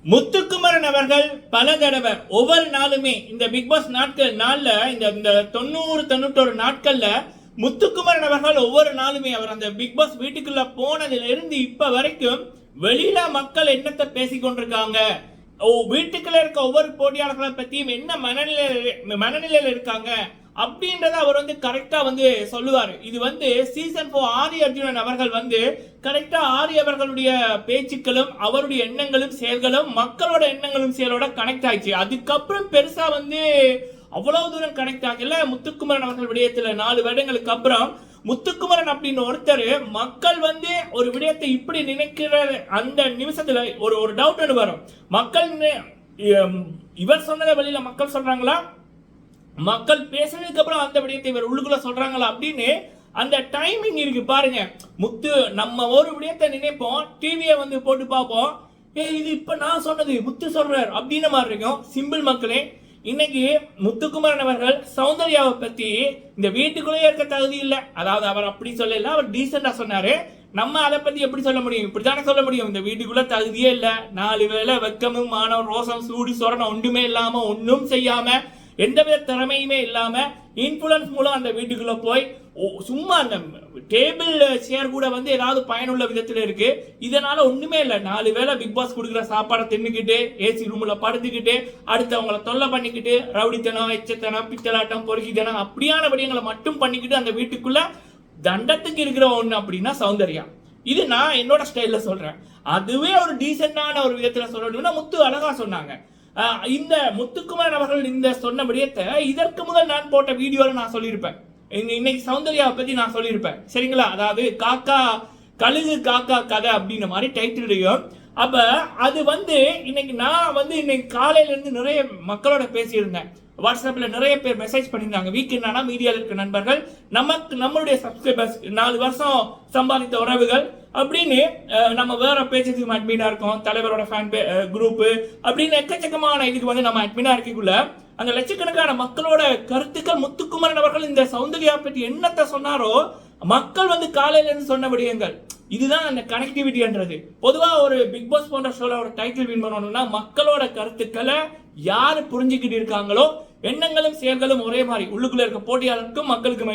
முத்துக்குமரன் அவர்கள் பல தடவை ஒவ்வொரு நாளுமே இந்த பிக் பாஸ் நாள்ல இந்த 90-91 நாட்கள்ல முத்துக்குமரன் அவர்கள் ஒவ்வொரு நாளுமே அவர் அந்த பிக் பாஸ் வீட்டுக்குள்ள போனதுல இருந்து இப்ப வரைக்கும் வெளியில மக்கள் என்னத்தை பேசி கொண்டிருக்காங்க, வீட்டுக்குள்ள இருக்க ஒவ்வொரு போட்டியாளர்களை பத்தியும் என்ன மனநிலையில இருக்காங்க அப்படின்றத அவர் கரெக்டா சொல்லுவாரு. இது சீசன் 4 ஆரி அர்ஜுனன் அவர்கள் கரெக்டா ஆரி அவர்களுடைய பேச்சுக்களும் அவருடைய எண்ணங்களும் செயல்களும் மக்களோட எண்ணங்களும் செயலோட கனெக்ட் ஆயிடுச்சு. அதுக்கப்புறம் பெருசா அவ்வளவு தூரம் கனெக்ட் ஆகல. முத்துக்குமரன் அவர்கள் விடயத்துல 4 வருடங்களுக்கு அப்புறம் முத்துக்குமரன் அப்படின்னு ஒருத்தர் மக்கள் ஒரு விடயத்தை இப்படி நினைக்கிற அந்த நிமிஷத்துல ஒரு டவுட் ஒன்று வரும். மக்கள் இவர் சொன்னதை வெளியில மக்கள் சொல்றாங்களா, மக்கள் பேசுனதுக்கு அப்புறம் அந்த விடயத்தை இவர் உள்ளுக்குள்ள சொல்றாங்களா அப்படின்னு அந்த டைமிங் இருக்கு பாருங்க. முத்து நம்ம ஒரு விடயத்தை நினைப்போம், டிவியை போட்டு பார்ப்போம், இது இப்ப நான் சொன்னது முத்து சொல்றார் அப்படின்னு மாதிரி இருக்கும். சிம்பிள் மக்களே, இன்னைக்கு முத்துக்குமரன் அவர்கள் சௌந்தர்யாவை பத்தி இந்த வீட்டுக்குள்ளேயே இருக்க தகுதி இல்லை, அதாவது அவர் அப்படி சொல்லல, அவர் டீசெண்டா சொன்னாரு. நம்ம அதை பத்தி எப்படி சொல்ல முடியும்? இப்படித்தானே சொல்ல முடியும். இந்த வீட்டுக்குள்ள தகுதியே இல்லை, 4 வேளை வெக்கமும் மானவம் ரோசம் சூடு சொரணம் ஒன்றுமே இல்லாம ஒன்றும் செய்யாம எந்தவித திறமையுமே இல்லாம இன்ஃபுளுன்ஸ் மூலம் அந்த வீட்டுக்குள்ள போய் சும்மா அந்த டேபிள் சேர் கூட ஏதாவது பயனுள்ள விதத்துல இருக்கு. இதனால ஒண்ணுமே இல்லை. 4 வேளை பிக் பாஸ் கொடுக்குற சாப்பாடை தின்னுக்கிட்டு ஏசி ரூம்ல படுத்துக்கிட்டு அடுத்தவங்களை தொல்லை பண்ணிக்கிட்டு ரவுடித்தனம் எச்சத்தனம் பித்தலாட்டம் பொறுக்கித்தனம் அப்படியான விடயங்களை மட்டும் பண்ணிக்கிட்டு அந்த வீட்டுக்குள்ள தண்டத்துக்கு இருக்கிற ஒண்ணு அப்படின்னா சௌந்தர்யா. இது நான் என்னோட ஸ்டைல்ல சொல்றேன். அதுவே ஒரு டீசென்டான ஒரு விதத்துல சொல்லணும்னா முத்து அழகா சொன்னாங்க. இந்த முத்துக்குமரன் அவர்கள் இந்த சொன்ன விடயத்தை இதற்கு முதல் நான் போட்ட வீடியோல நான் சொல்லியிருப்பேன். இன்னைக்கு சௌந்தர்யாவை பத்தி நான் சொல்லியிருப்பேன், சரிங்களா? அதாவது காக்கா கழுகு காக்கா கதை அப்படின்ற மாதிரி டைட்டிலையும். அப்ப அது இன்னைக்கு நான் இன்னைக்கு காலையில இருந்து நிறைய மக்களோட பேசியிருந்தேன். வாட்ஸ்அப்ல நிறைய பேர் மெசேஜ் பண்ணியிருந்தாங்க. வீக்கெண்டானா மீடியாவில் இருக்க நண்பர்கள், நம்மளுடைய சப்ஸ்கிரைபர்ஸ், 4 வருஷம் சம்பாதித்த உறவுகள் அப்படின்னு நம்ம வேற பேஜுக்கு அட்மினா இருக்கோம், தலைவரோட ஃபேன் குரூப் அப்படின்னு எக்கச்சக்கமான இதுக்கு நம்ம அட்மினா இருக்கக்குள்ள அந்த லட்சக்கணக்கான மக்களோட கருத்துக்கள் முத்துக்குமரன் அவர்கள் இந்த சௌந்தர்யா பற்றி என்னத்தை சொன்னாரோ மக்கள் காலையில இருந்து சொன்ன விடயங்கள். இதுதான் அந்த கனெக்டிவிட்டின்றது. பொதுவா ஒரு பிக் பாஸ் போன்ற ஷோல ஒரு டைட்டில் வின் பண்ணணும்னா மக்களோட கருத்துக்களை யாரு புரிஞ்சுக்கிட்டு இருக்காங்களோ, எண்ணங்களும் செயல்களும் ஒரே மாதிரி, உள்ளுக்குள்ள இருக்க போட்டியாளருக்கும் மக்களுக்கும்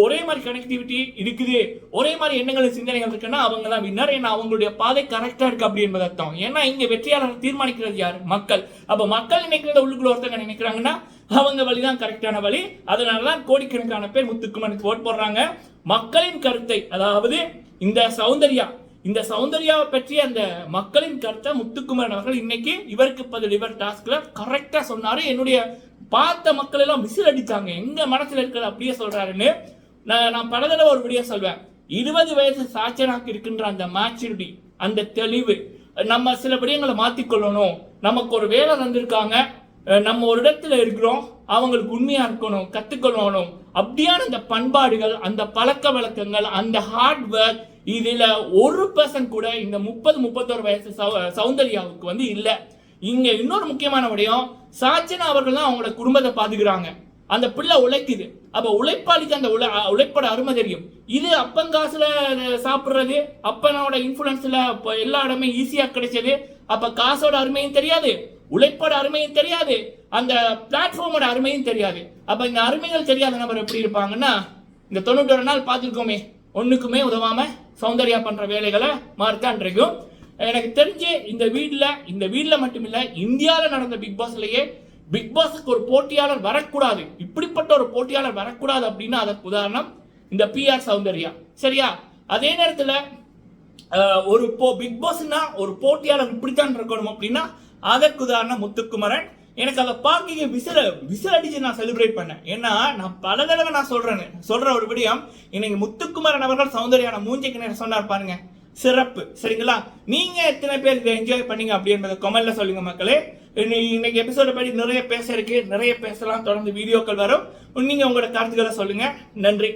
ஒரே மாதிரி கனெக்டிவிட்டி இருக்குது, ஒரே மாதிரி எண்ணங்களும் சிந்தனைகள் இருக்குன்னா அவங்க தான் வின்னர். ஏன்னா அவங்களுடைய பாதை கரெக்டா இருக்கு அப்படி என்பது அர்த்தம். ஏன்னா இங்க வெற்றியாளர் தீர்மானிக்கிறது யாரு? மக்கள். அப்ப மக்கள் நினைக்கிறத உள்ளுக்குள்ள ஒருத்தங்க நினைக்கிறாங்கன்னா அவங்க வழிதான் கரெக்டான வழி. அதனாலதான் கோடிக்கணக்கான பேர் முத்துக்குமரனுக்கு ஓட் போடுறாங்க. மக்களின் கருத்தை, அதாவது இந்த சௌந்தர்யாவை பற்றி அந்த மக்களின் கருத்தை முத்துக்குமரன் அவர்கள் இன்னைக்கு இவருக்கு பதில் இவர் டாஸ்க்ல கரெக்டா சொன்னாரு. என்னுடைய பார்த்த மக்கள் எல்லாம் விசில் அடிச்சாங்க, எங்க மனசுல இருக்கிறது அப்படியே சொல்றாருன்னு. நான் பல தடவை ஒரு விடிய சொல்வேன். 20 வயசு சாட்சனாக்கு இருக்கின்ற அந்த மேச்சூரிட்டி, அந்த தெளிவு, நம்ம சில விடயங்களை மாத்திக்கொள்ளணும். நமக்கு ஒரு வேலை தந்திருக்காங்க, நம்ம ஒரு இடத்துல இருக்கிறோம், அவங்களுக்கு உண்மையா இருக்கணும், கத்துக்கொள்ளணும், அப்படியான அந்த பண்பாடுகள், அந்த பழக்க வழக்கங்கள், அந்த ஹார்ட் ஒர்க், இதுல 1% கூட இந்த 30-31 வயசு சௌந்தர்யாவுக்கு இல்ல. இங்க இன்னொரு முக்கியமான விடயம், சாச்சனா அவர்கள் தான் அவங்களோட குடும்பத்தை பாத்துக்கிறாங்க. அந்த பிள்ளை உழைக்குது. அப்ப உழைப்பாளிக்கு அந்த உழைப்போட அருமை தெரியும். இது அப்பங்காசுல சாப்பிடுறது, அப்பனோட இன்ஃபுளுன்ஸ்ல எல்லா இடமே ஈஸியா கிடைச்சது. அப்ப காசோட அருமையும் தெரியாது, உழைப்போட அருமையும் தெரியாது, அந்த பிளாட்ஃபார்மோட அருமையும் தெரியாது. அப்ப இந்த அருமைகள் தெரியாத நபர் எப்படி இருப்பாங்கன்னா, இந்த 91 நாள் பார்த்துருக்கோமே, ஒண்ணுக்குமே உதவாம சௌந்தர்யா பண்ற வேலைகளை மாறித்தான் இருக்கும். எனக்கு தெரிஞ்சு இந்த வீட்ல மட்டுமில்ல, இந்தியாவில் நடந்த பிக் பாஸ்லயே பிக் பாஸுக்கு ஒரு போட்டியாளர் வரக்கூடாது, இப்படிப்பட்ட ஒரு போட்டியாளர் வரக்கூடாது அப்படின்னா அதற்கு உதாரணம் இந்த PR சௌந்தர்யா, சரியா? அதே நேரத்துல ஒரு பிக் பாஸ்னா ஒரு போட்டியாளர் இப்படித்தான் இருக்கணும் அப்படின்னா அதற்கு உதாரணம் முத்துக்குமரன். எனக்கு அதை பார்க்க விசில் அடிச்சு நான் செலிப்ரேட் பண்ணேன். ஏன்னா நான் பல தடவை நான் சொல்ற ஒரு விடயம், இன்னைக்கு முத்துக்குமரன் அவர்கள் சௌந்தர்யான மூஞ்சிக்கு நேரம் சொன்னார் பாருங்க, சிறப்பு, சரிங்களா? நீங்க எத்தனை பேர் இதை என்ஜாய் பண்ணீங்க அப்படின்றத கமெண்ட்ல சொல்லுங்க மக்களே. இன்னைக்கு எபிசோட படி நிறைய பேச இருக்கு, நிறைய பேசலாம், தொடர்ந்து வீடியோக்கள் வரும். நீங்க உங்களோட கருத்துக்களை சொல்லுங்க. நன்றி.